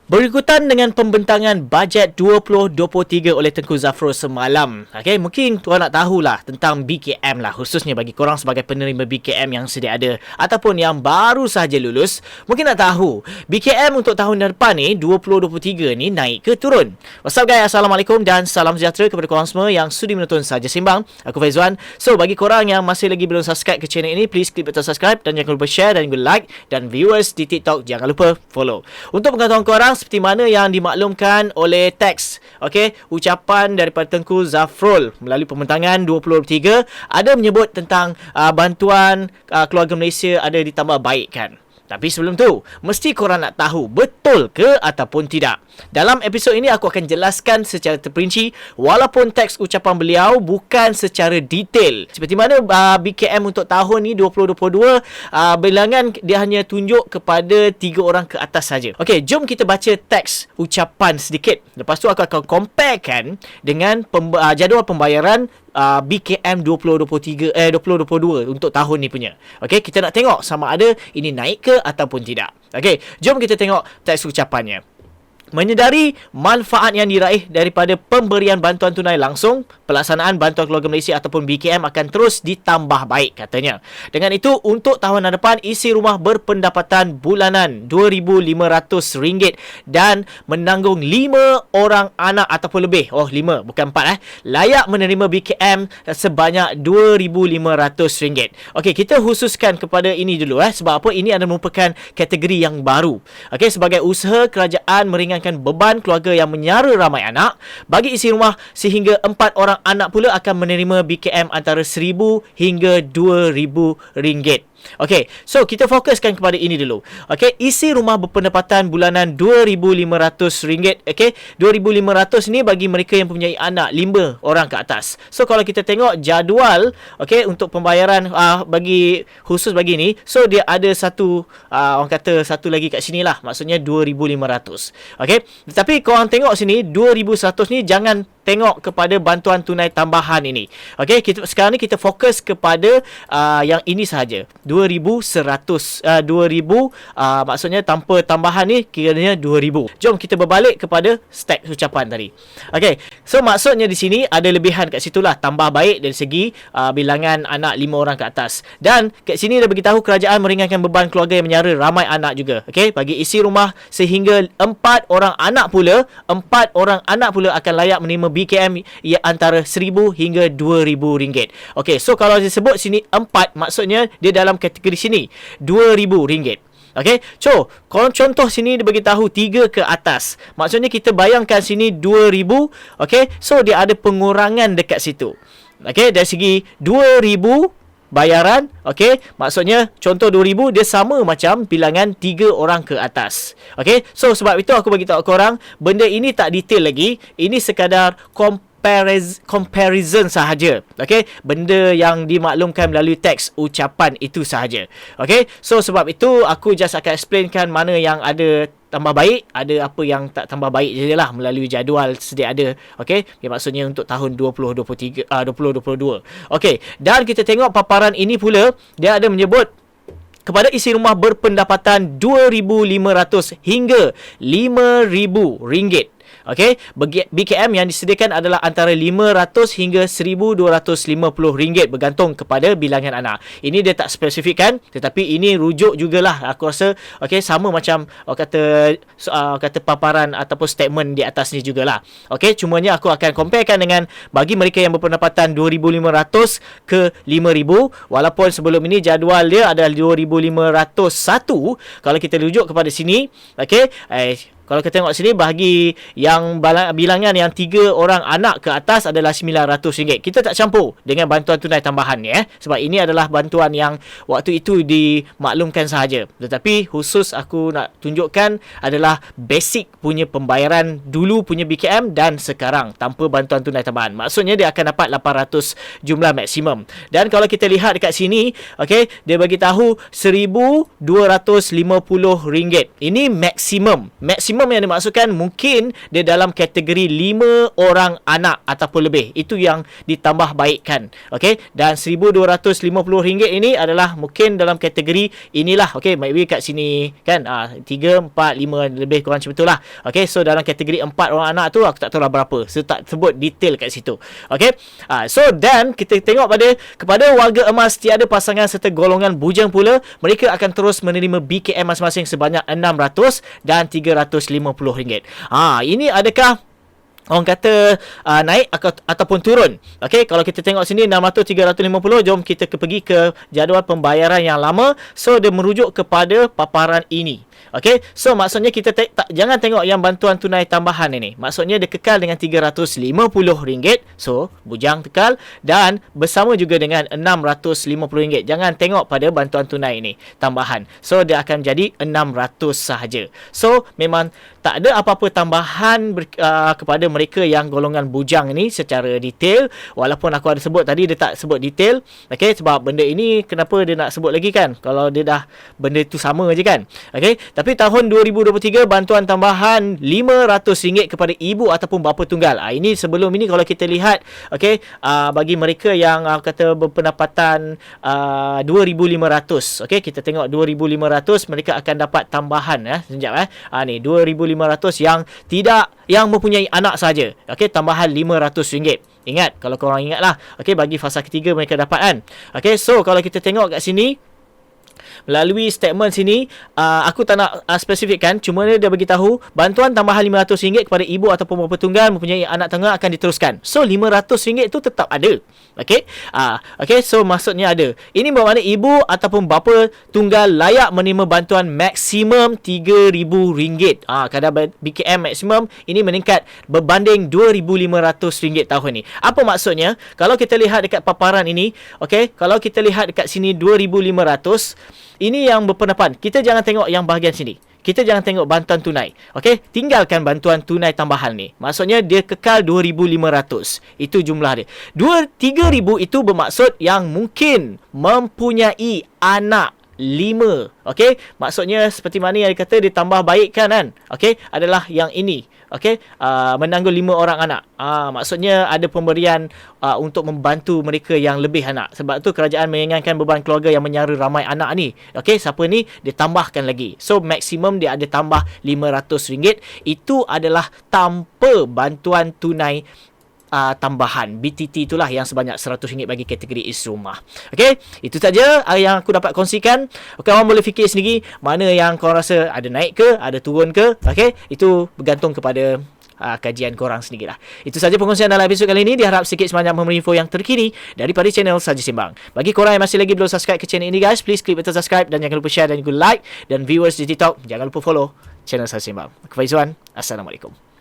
Berikutan dengan pembentangan bajet 2023 oleh Tengku Zafrul semalam. Okay, mungkin tuan nak tahulah tentang BKM lah, khususnya bagi korang sebagai penerima BKM yang sedia ada ataupun yang baru sahaja lulus. Mungkin nak tahu BKM untuk tahun depan ni 2023 ni naik ke turun? What's up guys, Assalamualaikum dan salam sejahtera kepada korang semua yang sudi menonton Saja Simbang. Aku Faizwan. So bagi korang yang masih lagi belum subscribe ke channel ini, please klik butang subscribe dan jangan lupa share dan juga like, dan viewers di TikTok jangan lupa follow. Untuk pengetahuan korang, seperti mana yang dimaklumkan oleh teks, ucapan daripada Tengku Zafrul melalui pembentangan 2023 ada menyebut tentang bantuan keluarga Malaysia ada ditambah baikkan. Tapi sebelum tu, mesti korang nak tahu betul ke ataupun tidak. Dalam episod ini aku akan jelaskan secara terperinci walaupun teks ucapan beliau bukan secara detail. Seperti mana BKM untuk tahun ni 2022, bilangan dia hanya tunjuk kepada 3 orang ke atas saja. Okey, jom kita baca teks ucapan sedikit. Lepas tu aku akan comparekan dengan jadual pembayaran BKM 2022 untuk tahun ni punya. Okey, kita nak tengok sama ada ini naik ke ataupun tidak. Okey, jom kita tengok teks ucapannya. Menyedari manfaat yang diraih daripada pemberian bantuan tunai langsung, pelaksanaan bantuan keluarga Malaysia ataupun BKM akan terus ditambah baik, katanya. Dengan itu, untuk tahun depan, isi rumah berpendapatan bulanan RM2,500 dan menanggung 5 orang anak ataupun lebih, 5 bukan 4 layak menerima BKM sebanyak RM2,500. Okey, kita khususkan kepada ini dulu sebab apa? Ini adalah merupakan kategori yang baru. Okey, sebagai usaha kerajaan meringankan beban keluarga yang menyara ramai anak, bagi isi rumah sehingga 4 orang anak pula akan menerima BKM antara RM1,000 hingga RM2,000. Okey, so kita fokuskan kepada ini dulu. Okey, isi rumah berpendapatan bulanan RM2,500. Okey, RM2,500 ni bagi mereka yang mempunyai anak 5 orang ke atas. So kalau kita tengok jadual untuk pembayaran bagi khusus bagi ni, so dia ada satu orang kata satu lagi kat sini lah, maksudnya RM2,500. Okey, tetapi korang tengok sini RM2,100 ni jangan tengok kepada bantuan tunai tambahan ini. Okey, sekarang ni kita fokus kepada yang ini sahaja. RM2,100. Maksudnya tanpa tambahan ni kiranya RM2,000. Jom kita berbalik kepada stack ucapan tadi. Okey, so maksudnya di sini ada lebihan kat situlah, tambah baik dari segi bilangan anak 5 orang ke atas. Dan kat sini dia beritahu kerajaan meringankan beban keluarga yang menyara ramai anak juga. Okey, bagi isi rumah sehingga 4 orang anak pula akan layak menerima BKM ia antara RM1,000 hingga RM2,000. Okey, so kalau disebut sini 4, maksudnya dia dalam kategori sini RM2,000. Okey, contoh sini dia bagi tahu 3 ke atas. Maksudnya kita bayangkan sini RM2,000. Okey, so dia ada pengurangan dekat situ. Okey, dari segi RM2,000 bayaran, okey, maksudnya contoh RM2,000 dia sama macam bilangan 3 orang ke atas. Okey, so sebab itu aku bagi tahu korang, benda ini tak detail lagi, ini sekadar comparison sahaja. Okey, benda yang dimaklumkan melalui teks ucapan itu sahaja. Okey, so sebab itu aku just akan explainkan mana yang ada tambah baik, ada apa yang tak tambah baik je lah melalui jadual sedia ada. Okey, maksudnya untuk tahun 2022. Okey, dan kita tengok paparan ini pula, dia ada menyebut kepada isi rumah berpendapatan RM2,500 hingga RM5,000. Okey, BKM yang disediakan adalah antara RM500 hingga RM1,250 bergantung kepada bilangan anak. Ini dia tak spesifikkan, tetapi ini rujuk jugalah aku rasa. Okey, sama macam kata paparan ataupun statement di atas ni jugalah. Okey, cumanya aku akan comparekan dengan bagi mereka yang berpendapatan RM2,500 ke RM5,000, walaupun sebelum ini jadual dia adalah RM2,501. Kalau kita rujuk kepada sini, okey, kalau kita tengok sini, bagi yang bilangan yang 3 orang anak ke atas adalah RM900. Kita tak campur dengan bantuan tunai tambahan ni sebab ini adalah bantuan yang waktu itu dimaklumkan sahaja. Tetapi khusus aku nak tunjukkan adalah basic punya pembayaran dulu punya BKM dan sekarang tanpa bantuan tunai tambahan. Maksudnya dia akan dapat 800 jumlah maksimum. Dan kalau kita lihat dekat sini, okey, dia bagi tahu RM1,250. Ini maksimum maksimum yang dimaksudkan mungkin dia dalam kategori 5 orang anak ataupun lebih. Itu yang ditambah baikkan. Okey, dan RM1,250 ini adalah mungkin dalam kategori inilah. Okey, maybe kat sini kan 3, 4, 5 lebih kurang macam itulah. Okey, so dalam kategori 4 orang anak tu aku tak tahu lah berapa. So tak sebut detail kat situ. Okey. So dan kita tengok kepada warga emas tiada pasangan serta golongan bujang pula, mereka akan terus menerima BKM masing-masing sebanyak RM600 dan RM350. Ini adakah orang kata naik ataupun turun? Okey, kalau kita tengok sini 600, 350, jom kita pergi ke jadual pembayaran yang lama. So dia merujuk kepada paparan ini. Okey, so maksudnya kita jangan tengok yang bantuan tunai tambahan ini. Maksudnya dia kekal dengan RM350. So bujang kekal dan bersama juga dengan RM650. Jangan tengok pada bantuan tunai ini tambahan. So dia akan jadi RM600 sahaja. So memang tak ada apa-apa tambahan kepada mereka yang golongan bujang ini secara detail. Walaupun aku ada sebut tadi, dia tak sebut detail. Okey, sebab benda ini kenapa dia nak sebut lagi kan? Kalau dia dah benda itu sama je kan? Okey, tapi tahun 2023 bantuan tambahan RM500 kepada ibu ataupun bapa tunggal. Ini sebelum ini kalau kita lihat, okey, bagi mereka yang kata berpendapatan RM2,500. Okey, kita tengok RM2,500 mereka akan dapat tambahan sekejap ni RM2,500 yang mempunyai anak saja. Okey, tambahan RM500. Ingat, kalau korang ingat lah. Okey, bagi fasa ketiga mereka dapat kan. Okey, so kalau kita tengok kat sini, melalui statement sini, aku tak nak spesifikkan, cuma dia bagi tahu bantuan tambahan RM500 kepada ibu ataupun bapa tunggal mempunyai anak tengah akan diteruskan. So RM500 tu tetap ada. Okey. Okey, so maksudnya ada. Ini bermakna ibu ataupun bapa tunggal layak menerima bantuan maksimum RM3,000. Kadar BKM maksimum ini meningkat berbanding RM2,500 tahun ni. Apa maksudnya? Kalau kita lihat dekat paparan ini, okey, kalau kita lihat dekat sini RM2,500, ini yang berpendapat. Kita jangan tengok yang bahagian sini. Kita jangan tengok bantuan tunai. Okey, tinggalkan bantuan tunai tambahan ni. Maksudnya dia kekal RM2,500. Itu jumlah dia. RM3,000 itu bermaksud yang mungkin mempunyai anak 5. Okey, maksudnya seperti mana yang dikata ditambah baik kan? Okey, adalah yang ini. Okey, menanggung 5 orang anak. Maksudnya ada pemberian untuk membantu mereka yang lebih anak. Sebab tu kerajaan meringankan beban keluarga yang menyara ramai anak ni. Okey, siapa ni ditambahkan lagi. So maksimum dia ada tambah RM500. Itu adalah tanpa bantuan tunai tambahan. BTT itulah yang sebanyak RM100 bagi kategori isi rumah. Okey, itu saja yang aku dapat kongsikan. Okey, orang boleh fikir sendiri mana yang korang rasa ada naik ke, ada turun ke. Okey, itu bergantung kepada kajian korang sendirilah. Itu saja perkongsian dalam episod kali ini. Diharap sikit sebanyak memberi info yang terkini daripada channel Saja Sembang. Bagi korang yang masih lagi belum subscribe ke channel ini guys, please klik button subscribe dan jangan lupa share dan juga like. Dan viewers di TikTok, jangan lupa follow channel Saja Sembang. Aku Faizuan. Assalamualaikum.